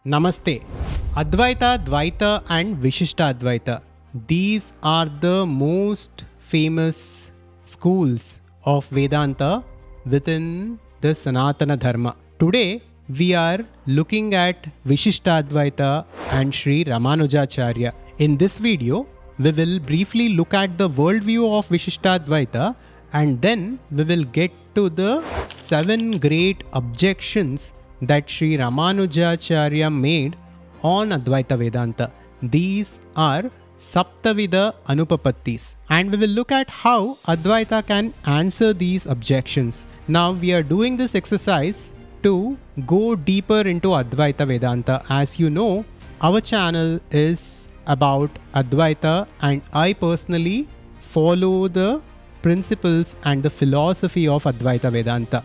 Namaste. Advaita, Dvaita and Vishishtadvaita. These are the most famous schools of Vedanta within the Sanatana Dharma. Today, we are looking at Vishishtadvaita and Sri Ramanuja Acharya. In this video, we will briefly look at the worldview of Vishishtadvaita and then we will get to the 7 great objections that Sri Ramanuja Acharya made on Advaita Vedanta. These are Sapta-Vidha Anupapattis, and we will look at how Advaita can answer these objections. Now we are doing this exercise to go deeper into Advaita Vedanta. As you know, our channel is about Advaita and I personally follow the principles and the philosophy of Advaita Vedanta.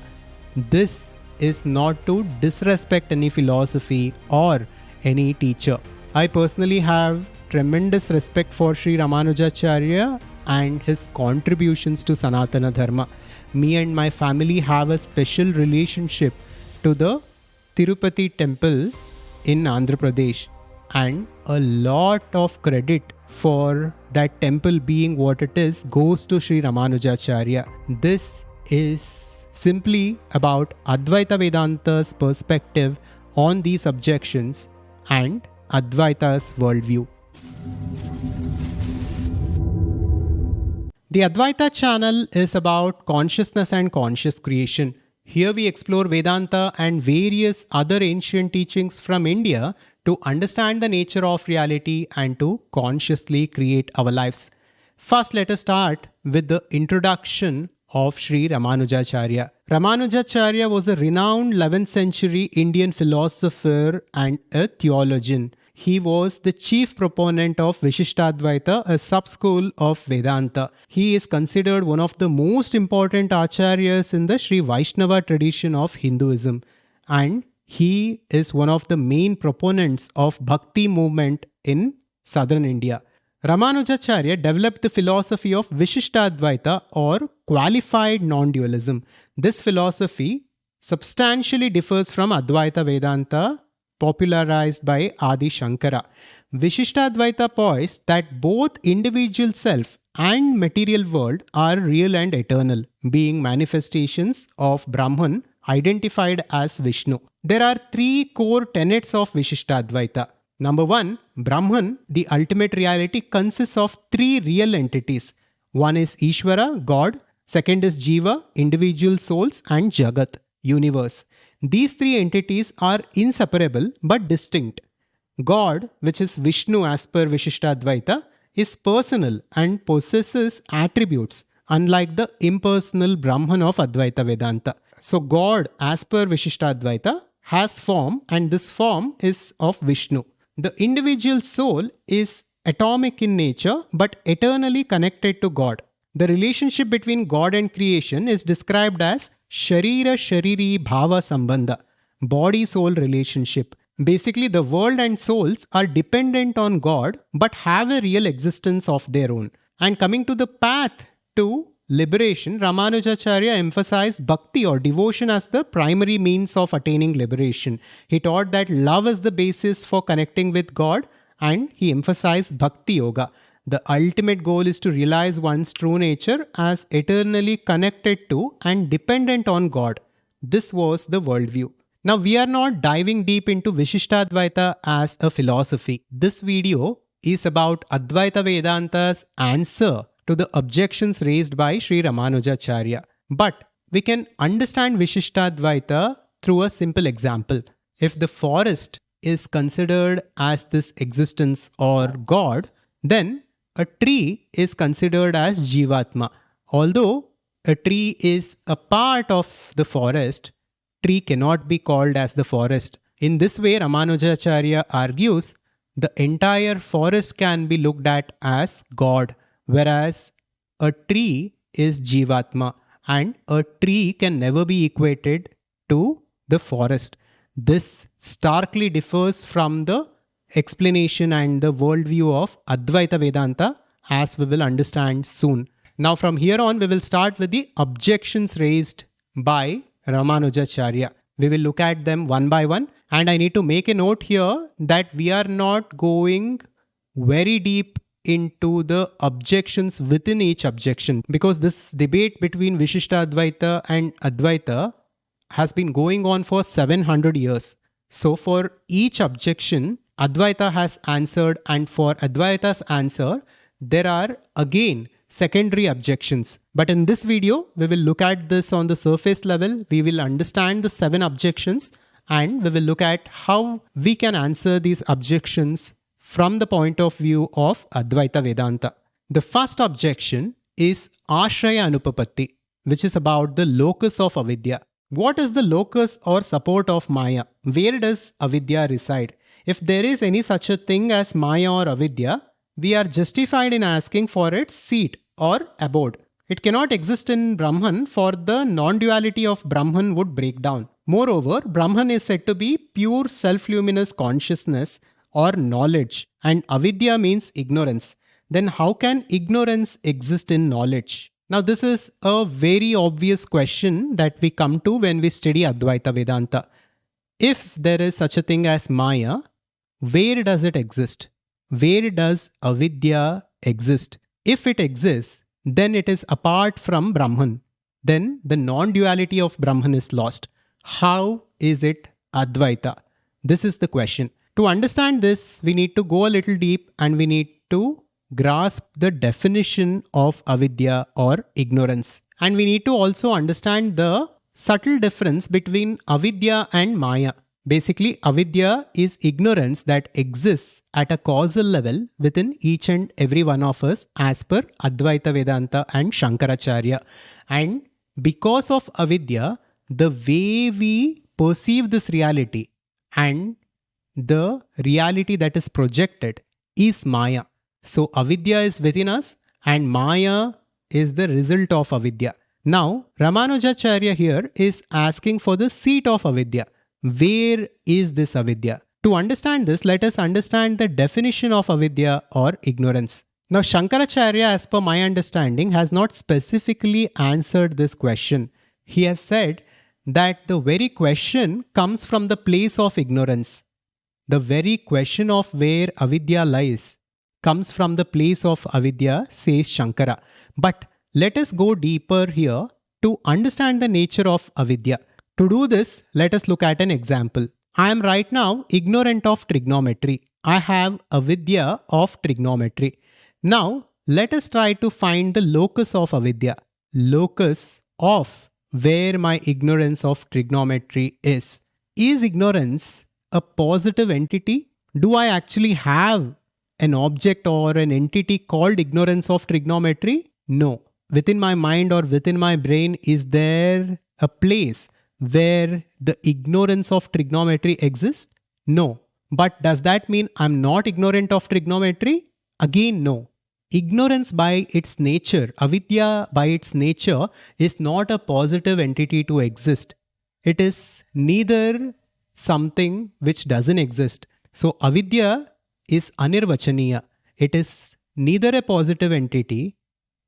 This is not to disrespect any philosophy or any teacher. I personally have tremendous respect for Sri Ramanuja Acharya and his contributions to Sanatana Dharma. Me and my family have a special relationship to the Tirupati temple in Andhra Pradesh, and a lot of credit for that temple being what it is goes to Sri Ramanuja Acharya. This is simply about Advaita Vedanta's perspective on these objections and Advaita's worldview. The Advaita channel is about consciousness and conscious creation. Here we explore Vedanta and various other ancient teachings from India to understand the nature of reality and to consciously create our lives. First, let us start with the introduction of Sri Ramanuja Acharya. Ramanuja Acharya was a renowned 11th century Indian philosopher and a theologian. He was the chief proponent of Vishishtadvaita, a sub-school of Vedanta. He is considered one of the most important acharyas in the Sri Vaishnava tradition of Hinduism, and he is one of the main proponents of Bhakti movement in southern India. Ramanuja Acharya developed the philosophy of Vishishtadvaita or qualified non-dualism. This philosophy substantially differs from Advaita Vedanta, popularized by Adi Shankara. Vishishtadvaita posits that both individual self and material world are real and eternal, being manifestations of Brahman identified as Vishnu. There are 3 core tenets of Vishishtadvaita. Number 1, Brahman, the ultimate reality, consists of 3 real entities. One is Ishvara, God. Second is Jiva, individual souls, and Jagat, universe. These 3 entities are inseparable but distinct. God, which is Vishnu as per Vishishtadvaita, is personal and possesses attributes, unlike the impersonal Brahman of Advaita Vedanta. So God, as per Vishishtadvaita, has form, and this form is of Vishnu. The individual soul is atomic in nature but eternally connected to God. The relationship between God and creation is described as Sharira Shariri Bhava Sambandha, body-soul relationship. Basically, the world and souls are dependent on God but have a real existence of their own. And coming to the path to liberation, Ramanuja Acharya emphasized bhakti or devotion as the primary means of attaining liberation. He taught that love is the basis for connecting with God, and he emphasized bhakti yoga. The ultimate goal is to realize one's true nature as eternally connected to and dependent on God. This was the worldview. Now we are not diving deep into Vishishtadvaita as a philosophy. This video is about Advaita Vedanta's answer to the objections raised by Sri Ramanuja Acharya. But we can understand Vishishtadvaita through a simple example. If the forest is considered as this existence or God, then a tree is considered as Jivatma. Although a tree is a part of the forest, tree cannot be called as the forest. In this way, Ramanuja Acharya argues the entire forest can be looked at as God, whereas a tree is Jivatma, and a tree can never be equated to the forest. This starkly differs from the explanation and the worldview of Advaita Vedanta, as we will understand soon. Now from here on, we will start with the objections raised by Ramanuja Acharya. We will look at them one by one And I need to make a note here that we are not going very deep into the objections within each objection, because this debate between Vishishtadvaita and Advaita has been going on for 700 years. So for each objection, Advaita has answered, and for Advaita's answer, there are again secondary objections. But in this video, we will look at this on the surface level. We will understand the 7 objections and we will look at how we can answer these objections from the point of view of Advaita Vedanta. The first objection is Ashraya Anupapatti, which is about the locus of Avidya. What is the locus or support of Maya? Where does Avidya reside? If there is any such a thing as Maya or Avidya, we are justified in asking for its seat or abode. It cannot exist in Brahman, for the non-duality of Brahman would break down. Moreover, Brahman is said to be pure self-luminous consciousness or knowledge, and Avidya means ignorance. Then how can ignorance exist in knowledge? Now this is a very obvious question that we come to when we study Advaita Vedanta. If there is such a thing as Maya, where does it exist? Where does Avidya exist? If it exists, then it is apart from Brahman. Then the non-duality of Brahman is lost. How is it Advaita? This is the question. To understand this, we need to go a little deep and we need to grasp the definition of Avidya or ignorance. And we need to also understand the subtle difference between Avidya and Maya. Basically, Avidya is ignorance that exists at a causal level within each and every one of us as per Advaita Vedanta and Shankaracharya. And because of Avidya, the way we perceive this reality and the reality that is projected is Maya. So Avidya is within us and Maya is the result of Avidya. Now, Ramanuja Acharya here is asking for the seat of Avidya. Where is this Avidya? To understand this, let us understand the definition of Avidya or ignorance. Now, Shankaracharya, as per my understanding, has not specifically answered this question. He has said that the very question comes from the place of ignorance. The very question of where Avidya lies comes from the place of Avidya, says Shankara. But let us go deeper here to understand the nature of Avidya. To do this, let us look at an example. I am right now ignorant of trigonometry. I have Avidya of trigonometry. Now, let us try to find the locus of Avidya. Locus of where my ignorance of trigonometry is. Is ignorance a positive entity? Do I actually have an object or an entity called ignorance of trigonometry? No. Within my mind or within my brain, is there a place where the ignorance of trigonometry exists? No. But does that mean I'm not ignorant of trigonometry? Again, no. Ignorance by its nature, Avidya by its nature, is not a positive entity to exist. It is neither something which doesn't exist. So Avidya is anirvachaniya. It is neither a positive entity,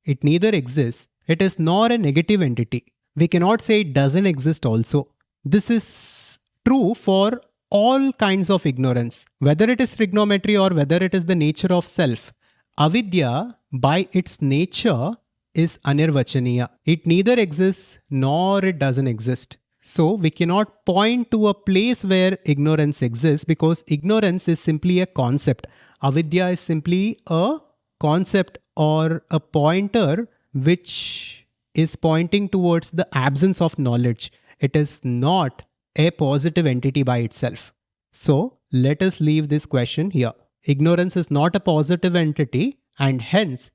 it neither exists, it is nor a negative entity. We cannot say it doesn't exist also. This is true for all kinds of ignorance, whether it is trigonometry or whether it is the nature of self. Avidya by its nature is anirvachaniya. It neither exists nor it doesn't exist. So we cannot point to a place where ignorance exists because ignorance is simply a concept. Avidya is simply a concept or a pointer which is pointing towards the absence of knowledge. It is not a positive entity by itself. So let us leave this question here. Ignorance is not a positive entity and hence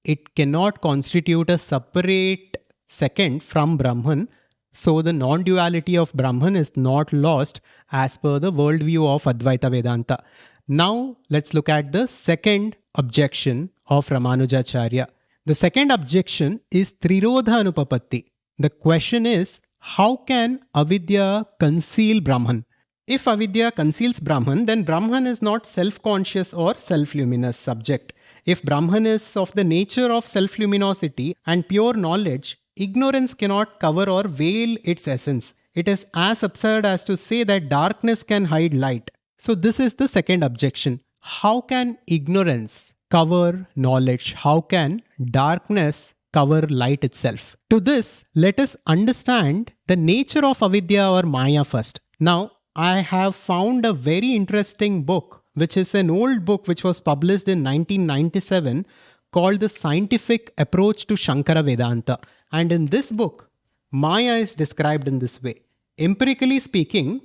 it cannot constitute a separate second from Brahman. So the non-duality of Brahman is not lost as per the worldview of Advaita Vedanta. Now let's look at the second objection of Ramanuja Acharya. The second objection is Trirodha Anupapatti. The question is, how can Avidya conceal Brahman? If Avidya conceals Brahman, then Brahman is not self-conscious or self-luminous subject. If Brahman is of the nature of self-luminosity and pure knowledge, ignorance cannot cover or veil its essence. It is as absurd as to say that darkness can hide light. So this is the second objection. How can ignorance cover knowledge? How can darkness cover light itself? To this, let us understand the nature of Avidya or Maya first. Now, I have found a very interesting book, which is an old book which was published in 1997 called The Scientific Approach to Shankara Vedanta. And in this book, Maya is described in this way. Empirically speaking,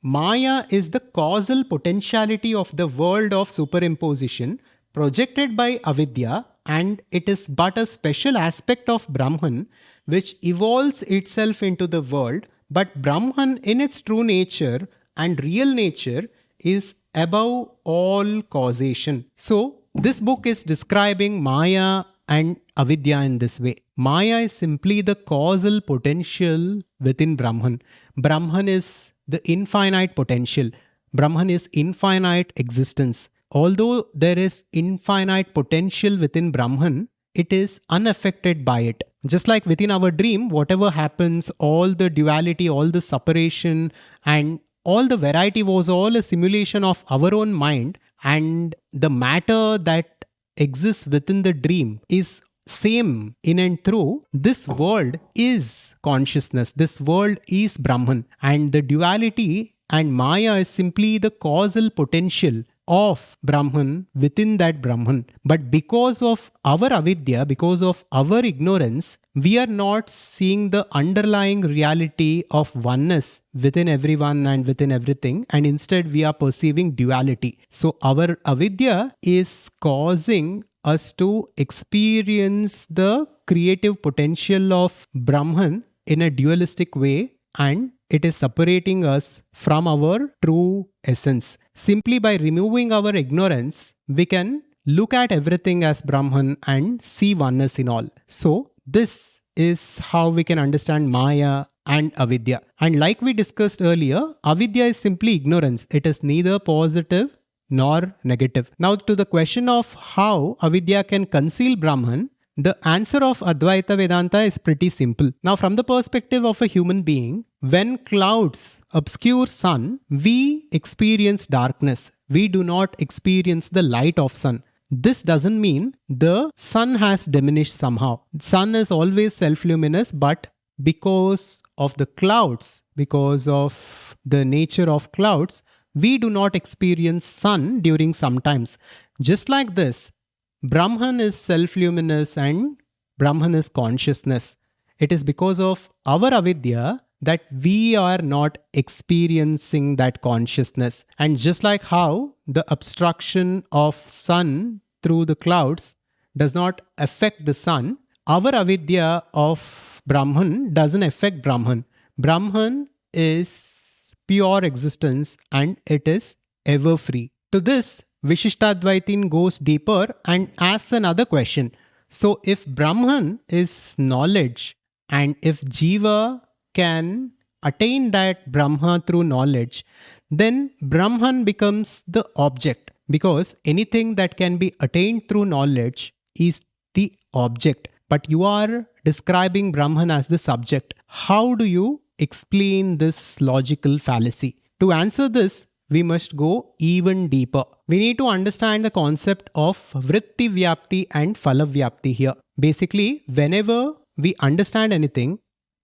Maya is the causal potentiality of the world of superimposition projected by Avidya, and it is but a special aspect of Brahman which evolves itself into the world, but Brahman in its true nature and real nature is above all causation. So, this book is describing Maya and Avidya in this way. Maya is simply the causal potential within Brahman. Brahman is the infinite potential. Brahman is infinite existence. Although there is infinite potential within Brahman, it is unaffected by it. Just like within our dream, whatever happens, all the duality, all the separation, and all the variety was all a simulation of our own mind, and the matter that exists within the dream is same in and through. This world is consciousness. This world is Brahman. And the duality and Maya is simply the causal potential of Brahman within that Brahman. But because of our avidya, because of our ignorance, we are not seeing the underlying reality of oneness within everyone and within everything, and instead we are perceiving duality. So our avidya is causing us to experience the creative potential of Brahman in a dualistic way, and it is separating us from our true essence. Simply by removing our ignorance, we can look at everything as Brahman and see oneness in all. So this is how we can understand Maya and Avidya. And like we discussed earlier, Avidya is simply ignorance. It is neither positive nor negative. Now to the question of how Avidya can conceal Brahman, the answer of Advaita Vedanta is pretty simple. Now from the perspective of a human being, when clouds obscure sun, we experience darkness. We do not experience the light of sun. This doesn't mean the sun has diminished somehow. Sun is always self-luminous, but because of the clouds, because of the nature of clouds, we do not experience sun during some times. Just like this, Brahman is self-luminous and Brahman is consciousness. It is because of our avidya that we are not experiencing that consciousness. And just like how the obstruction of sun through the clouds does not affect the sun, our avidya of Brahman doesn't affect Brahman. Brahman is pure existence and it is ever free. To this, Vishishtadvaitin goes deeper and asks another question. So if Brahman is knowledge and if Jiva can attain that Brahma through knowledge, then Brahman becomes the object, because anything that can be attained through knowledge is the object. But you are describing Brahman as the subject. How do you explain this logical fallacy? To answer this, we must go even deeper. We need to understand the concept of vritti vyapti and phala vyapti here. Basically, whenever we understand anything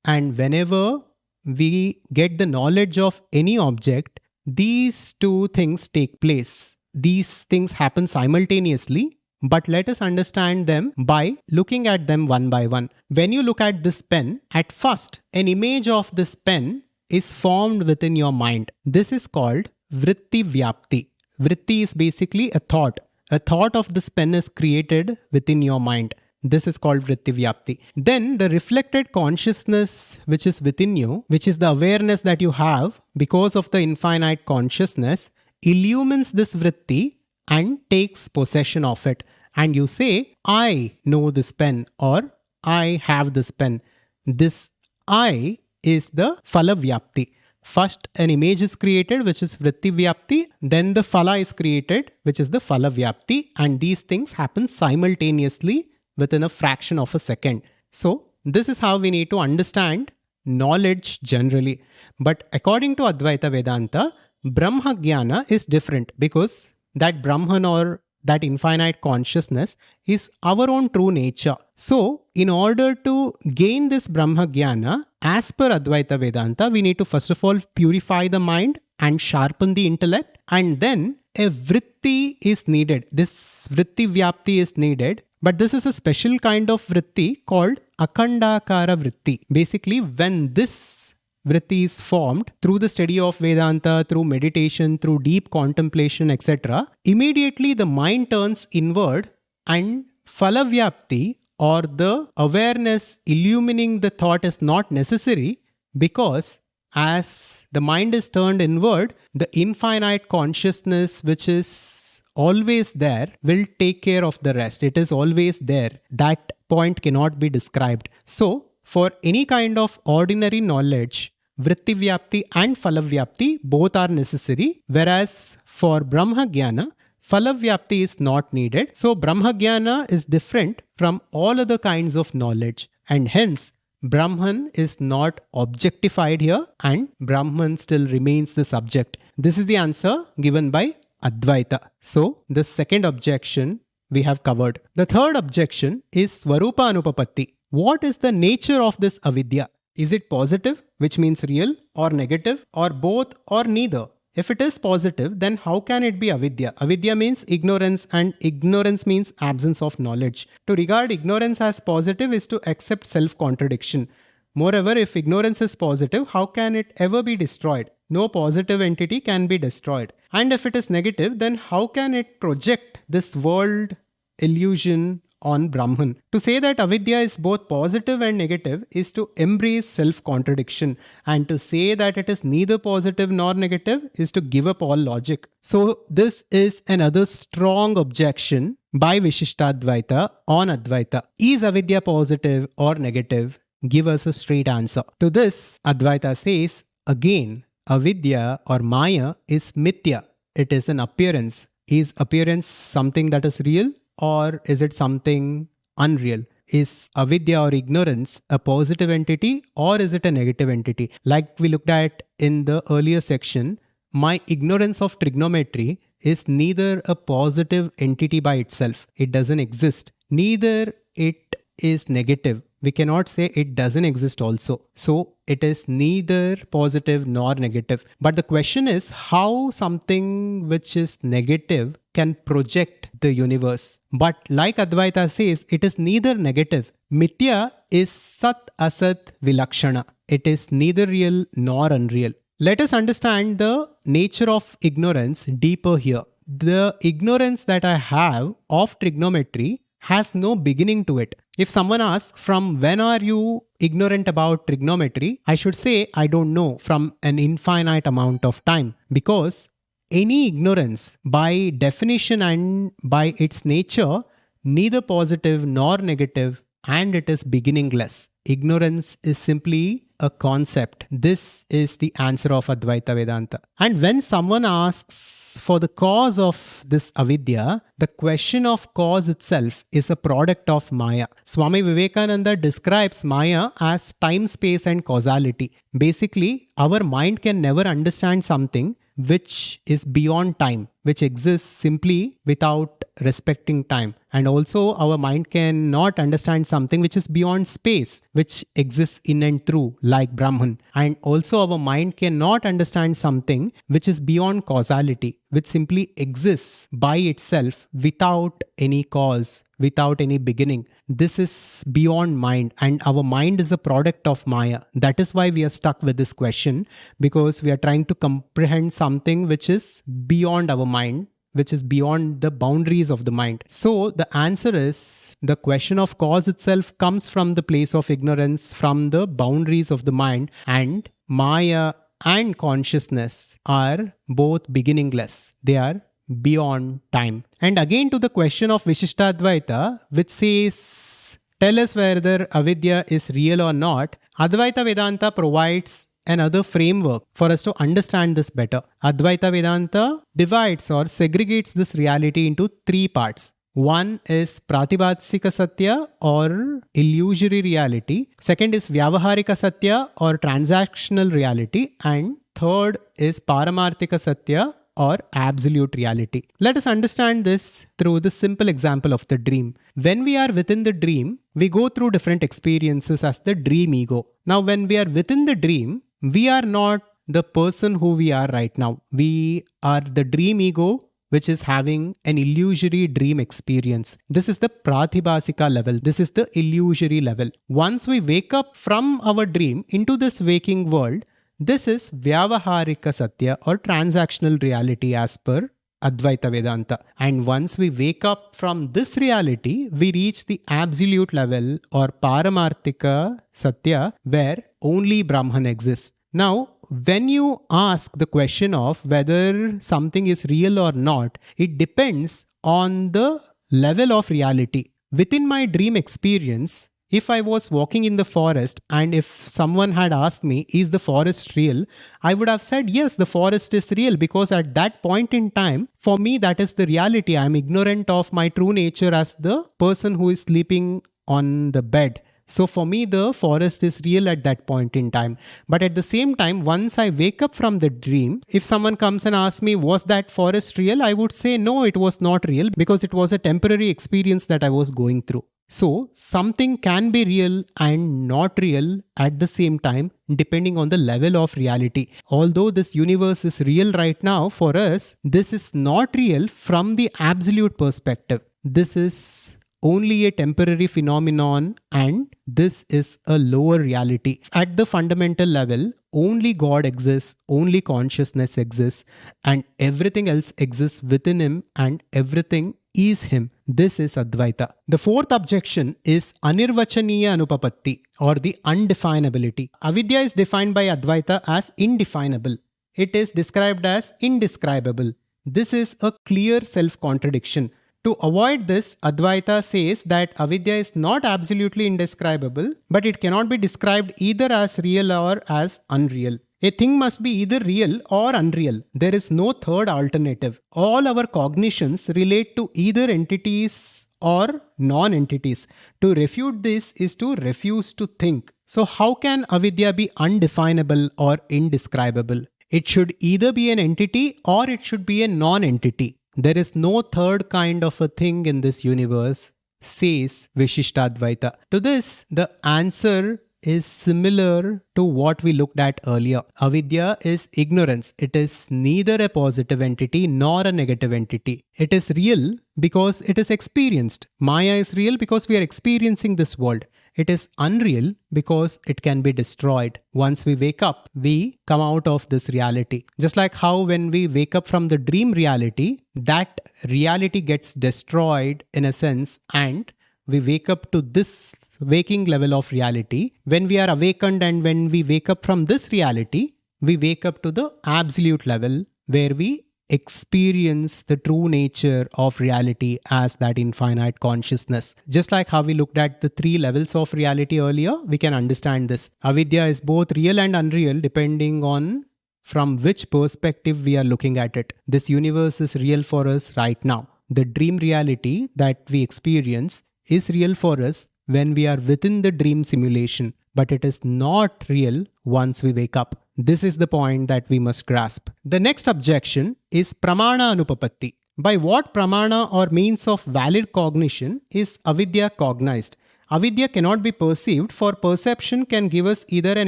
and whenever we get the knowledge of any object, these two things take place. These things happen simultaneously, but let us understand them by looking at them one by one. When you look at this pen, at first, an image of this pen is formed within your mind. This is called vritti vyapti. Vritti is basically a thought. A thought of this pen is created within your mind. This is called vritti vyapti. Then the reflected consciousness which is within you, which is the awareness that you have because of the infinite consciousness, illumines this vritti and takes possession of it. And you say, I know this pen, or I have this pen. This I is the phala vyapti. First, an image is created, which is vritti vyapti. Then the phala is created, which is the phala vyapti. And these things happen simultaneously within a fraction of a second. So, this is how we need to understand knowledge generally. But according to Advaita Vedanta, Brahma Jnana is different because that Brahman or that infinite consciousness is our own true nature. So, in order to gain this Brahma Jnana, as per Advaita Vedanta, we need to first of all purify the mind and sharpen the intellect, and then a vritti is needed. This vritti vyapti is needed, but this is a special kind of vritti called akhandakara vritti. Basically, when this vritti is formed through the study of Vedanta, through meditation, through deep contemplation, etc., immediately the mind turns inward and phalavyapti or the awareness illumining the thought is not necessary, because as the mind is turned inward, the infinite consciousness which is always there will take care of the rest. It is always there. That point cannot be described. So, for any kind of ordinary knowledge, vritti vyapti and phalavyapti both are necessary, whereas for Brahma Jnana, phalavyapti is not needed. So Brahma Jnana is different from all other kinds of knowledge, and hence Brahman is not objectified here and Brahman still remains the subject. This is the answer given by Advaita. So the second objection we have covered. The third objection is Svarupa Anupapatti. What is the nature of this avidya? Is it positive, which means real, or negative, or both, or neither? If it is positive, then how can it be avidya? Avidya means ignorance, and ignorance means absence of knowledge. To regard ignorance as positive is to accept self-contradiction. Moreover, if ignorance is positive, how can it ever be destroyed? No positive entity can be destroyed. And if it is negative, then how can it project this world illusion on Brahman? To say that avidya is both positive and negative is to embrace self-contradiction, and to say that it is neither positive nor negative is to give up all logic. So this is another strong objection by Vishishtadvaita on Advaita. Is avidya positive or negative? Give us a straight answer. To this, Advaita says, again, avidya or maya is mithya. It is an appearance. Is appearance something that is real, or is it something unreal? Is avidya or ignorance a positive entity, or is it a negative entity? Like we looked at in the earlier section, my ignorance of trigonometry is neither a positive entity by itself. It doesn't exist. Neither it is negative. We cannot say it doesn't exist also. So it is neither positive nor negative. But the question is how something which is negative can project the universe. But like Advaita says, it is neither negative. Mithya is sat asat vilakshana. It is neither real nor unreal. Let us understand the nature of ignorance deeper here. The ignorance that I have of trigonometry has no beginning to it. If someone asks, from when are you ignorant about trigonometry? I should say, I don't know, from an infinite amount of time. Because any ignorance, by definition and by its nature, neither positive nor negative, and it is beginningless. Ignorance is simply a concept. This is the answer of Advaita Vedanta. And when someone asks for the cause of this avidya, the question of cause itself is a product of Maya. Swami Vivekananda describes Maya as time, space and causality. Basically, our mind can never understand something which is beyond time, which exists simply without respecting time. And also our mind cannot understand something which is beyond space, which exists in and through, like Brahman. And also our mind cannot understand something which is beyond causality, which simply exists by itself without any cause, without any beginning. This is beyond mind, and our mind is a product of Maya. That is why we are stuck with this question, because we are trying to comprehend something which is beyond our mind, which is beyond the boundaries of the mind. So the answer is, the question of cause itself comes from the place of ignorance, from the boundaries of the mind, and Maya and consciousness are both beginningless. They are beyond time. And again to the question of Vishishtadvaita, which says, tell us whether avidya is real or not, Advaita Vedanta provides another framework for us to understand this better. Advaita Vedanta divides or segregates this reality into three parts. One is Pratibhasika Satya or illusory reality. Second is Vyavaharika Satya or transactional reality. And third is Paramarthika Satya or absolute reality. Let us understand this through the simple example of the dream. When we are within the dream, we go through different experiences as the dream ego. Now, when we are within the dream, we are not the person who we are right now. We are the dream ego which is having an illusory dream experience. This is the Pratibhasika level. This is the illusory level. Once we wake up from our dream into this waking world, this is Vyavaharika Satya or transactional reality as per Advaita Vedanta. And once we wake up from this reality, we reach the absolute level or Paramarthika Satya where only Brahman exists. Now, when you ask the question of whether something is real or not, it depends on the level of reality. Within my dream experience, if I was walking in the forest and if someone had asked me, is the forest real? I would have said, yes, the forest is real, because at that point in time, for me, that is the reality. I am ignorant of my true nature as the person who is sleeping on the bed. So for me, the forest is real at that point in time. But at the same time, once I wake up from the dream, if someone comes and asks me, was that forest real? I would say, no, it was not real, because it was a temporary experience that I was going through. So something can be real and not real at the same time, depending on the level of reality. Although this universe is real right now, for us, this is not real from the absolute perspective. This is only a temporary phenomenon, and this is a lower reality. At the fundamental level, only God exists, only consciousness exists, and everything else exists within him, and everything is him. This is Advaita. The fourth objection is Anirvachaniya Anupapatti or the undefinability. Avidya is defined by Advaita as indefinable. It is described as indescribable. This is a clear self-contradiction. To avoid this, Advaita says that Avidya is not absolutely indescribable, but it cannot be described either as real or as unreal. A thing must be either real or unreal. There is no third alternative. All our cognitions relate to either entities or non-entities. To refute this is to refuse to think. So how can Avidya be undefinable or indescribable? It should either be an entity or it should be a non-entity. There is no third kind of a thing in this universe, says Vishishtadvaita. To this, the answer is similar to what we looked at earlier. Avidya is ignorance. It is neither a positive entity nor a negative entity. It is real because it is experienced. Maya is real because we are experiencing this world. It is unreal because it can be destroyed. Once we wake up, we come out of this reality. Just like how when we wake up from the dream reality, that reality gets destroyed in a sense, and we wake up to this waking level of reality. When we are awakened and when we wake up from this reality, we wake up to the absolute level where we experience the true nature of reality as that infinite consciousness. Just like how we looked at the three levels of reality earlier, we can understand this. Avidya is both real and unreal depending on from which perspective we are looking at it. This universe is real for us right now. The dream reality that we experience is real for us when we are within the dream simulation, but it is not real once we wake up. This is the point that we must grasp. The next objection is Pramana Anupapatti. By what pramana or means of valid cognition is avidya cognized? Avidya cannot be perceived, for perception can give us either an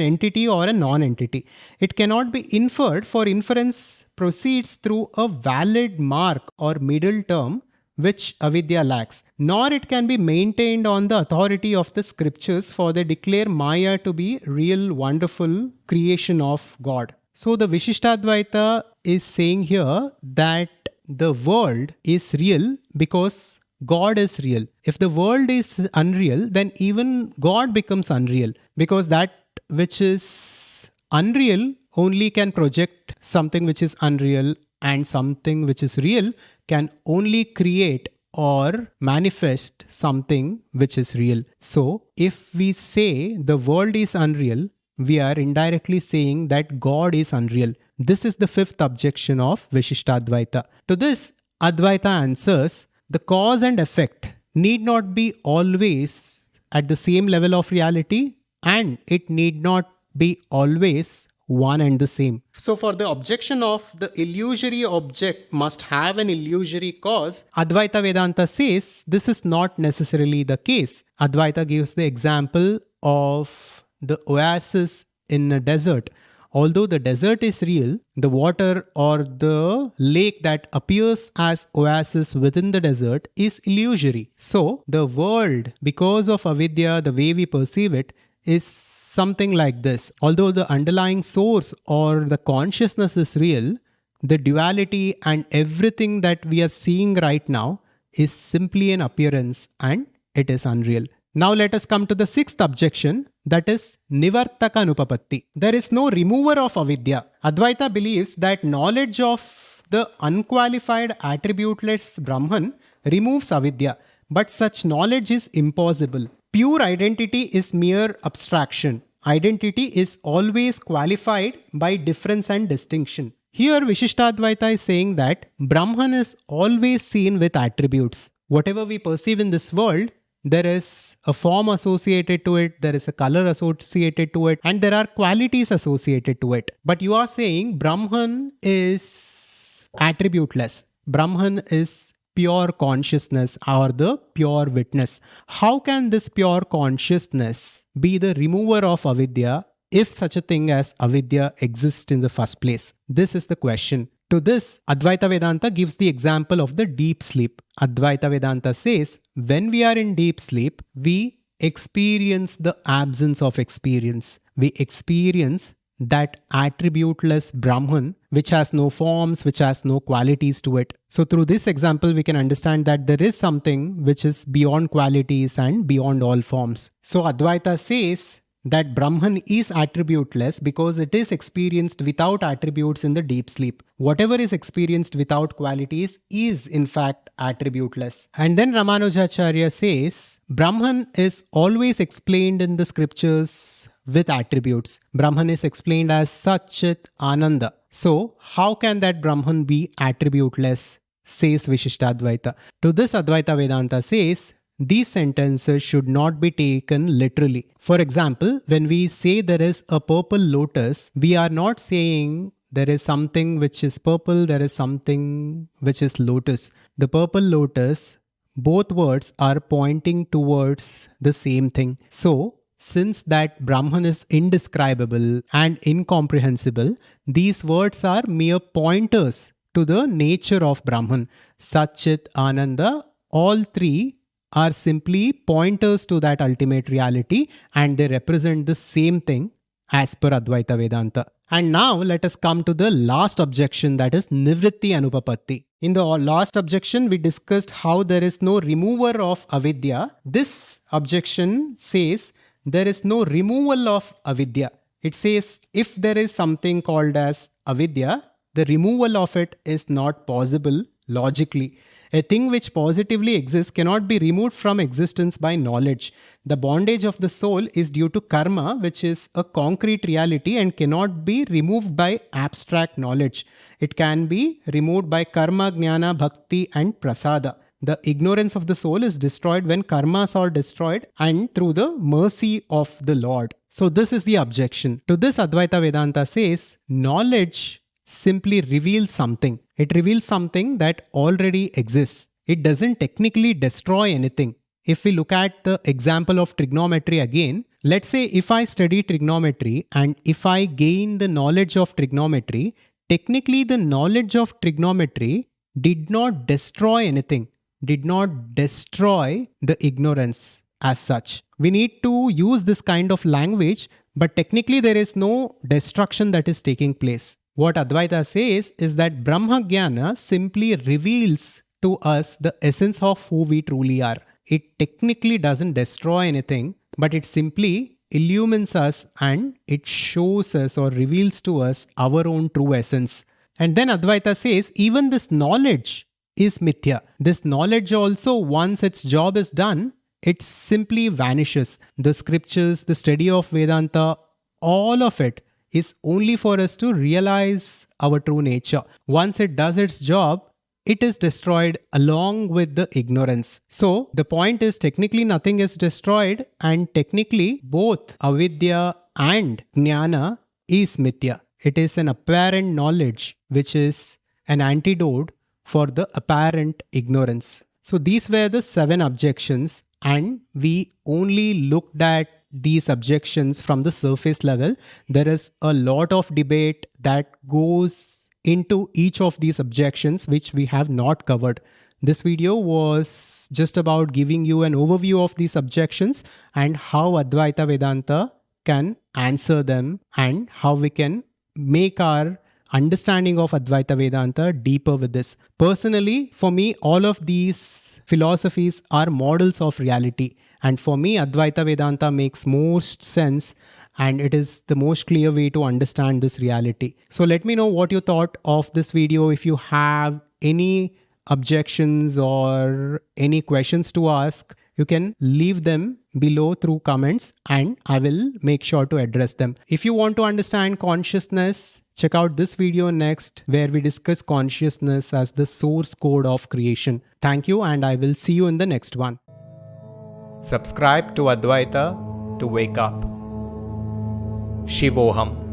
entity or a non-entity. It cannot be inferred, for inference proceeds through a valid mark or middle term which avidya lacks. Nor it can be maintained on the authority of the scriptures, for they declare Maya to be real, wonderful creation of God. So the Vishishtadvaita is saying here that the world is real because God is real. If the world is unreal, then even God becomes unreal, because that which is unreal only can project something which is unreal, and something which is real can only create or manifest something which is real. So if we say the world is unreal, we are indirectly saying that God is unreal. This is the fifth objection of Vishishtadvaita. To this, Advaita answers the cause and effect need not be always at the same level of reality, and it need not be always one and the same. So for the objection of the illusory object must have an illusory cause, Advaita Vedanta says this is not necessarily the case. Advaita gives the example of the oasis in a desert. Although the desert is real, the water or the lake that appears as oasis within the desert is illusory. So the world, because of avidya, the way we perceive it, is something like this. Although the underlying source or the consciousness is real, the duality and everything that we are seeing right now is simply an appearance and it is unreal. Now let us come to the sixth objection, that is Nivartaka Anupapatti. There is no remover of avidya. Advaita believes that knowledge of the unqualified attributeless Brahman removes avidya, but such knowledge is impossible. Pure identity is mere abstraction. Identity is always qualified by difference and distinction. Here Vishishtadvaita is saying that Brahman is always seen with attributes. Whatever we perceive in this world, there is a form associated to it, there is a color associated to it, and there are qualities associated to it. But you are saying Brahman is attributeless. Brahman is pure consciousness or the pure witness. How can this pure consciousness be the remover of avidya if such a thing as avidya exists in the first place? This is the question. To this, Advaita Vedanta gives the example of the deep sleep. Advaita Vedanta says, when we are in deep sleep, we experience the absence of experience. We experience that attributeless Brahman, which has no forms, which has no qualities to it. So through this example, we can understand that there is something which is beyond qualities and beyond all forms. So Advaita says that Brahman is attributeless because it is experienced without attributes in the deep sleep. Whatever is experienced without qualities is in fact attributeless. And then Ramanuja Acharya says, Brahman is always explained in the scriptures with attributes. Brahman is explained as Satchit Ananda. So how can that Brahman be attributeless, says Vishishtadvaita. To this Advaita Vedanta says, these sentences should not be taken literally. For example, when we say there is a purple lotus, we are not saying there is something which is purple, there is something which is lotus. The purple lotus, both words are pointing towards the same thing. So, since that Brahman is indescribable and incomprehensible, these words are mere pointers to the nature of Brahman. Satchit, Ananda, all three are simply pointers to that ultimate reality, and they represent the same thing as per Advaita Vedanta. And now let us come to the last objection, that is Nivritti Anupapatti. In the last objection, we discussed how there is no remover of avidya. This objection says there is no removal of avidya. It says if there is something called as avidya, the removal of it is not possible logically. A thing which positively exists cannot be removed from existence by knowledge. The bondage of the soul is due to karma, which is a concrete reality and cannot be removed by abstract knowledge. It can be removed by karma, jnana, bhakti and prasada. The ignorance of the soul is destroyed when karmas are destroyed and through the mercy of the Lord. So this is the objection. To this Advaita Vedanta says, knowledge simply reveals something. It reveals something that already exists. It doesn't technically destroy anything. If we look at the example of trigonometry again, let's say if I study trigonometry and if I gain the knowledge of trigonometry, technically the knowledge of trigonometry did not destroy anything, did not destroy the ignorance as such. We need to use this kind of language, but technically there is no destruction that is taking place. What Advaita says is that Brahma Jnana simply reveals to us the essence of who we truly are. It technically doesn't destroy anything, but it simply illumines us and it shows us or reveals to us our own true essence. And then Advaita says even this knowledge is mithya. This knowledge also, once its job is done, it simply vanishes. The scriptures, the study of Vedanta, all of it is only for us to realize our true nature. Once it does its job, it is destroyed along with the ignorance. So the point is, technically nothing is destroyed, and technically both avidya and jnana is mithya. It is an apparent knowledge which is an antidote for the apparent ignorance. So these were the 7 objections, and we only looked at these objections from the surface level. There is a lot of debate that goes into each of these objections which we have not covered. This video was just about giving you an overview of these objections and how Advaita Vedanta can answer them, and how we can make our understanding of Advaita Vedanta deeper with this. Personally, for me, all of these philosophies are models of reality. And for me, Advaita Vedanta makes most sense, and it is the most clear way to understand this reality. So let me know what you thought of this video. If you have any objections or any questions to ask, you can leave them below through comments, and I will make sure to address them. If you want to understand consciousness, check out this video next, where we discuss consciousness as the source code of creation. Thank you, and I will see you in the next one. Subscribe to Advaita to wake up. Shivoham.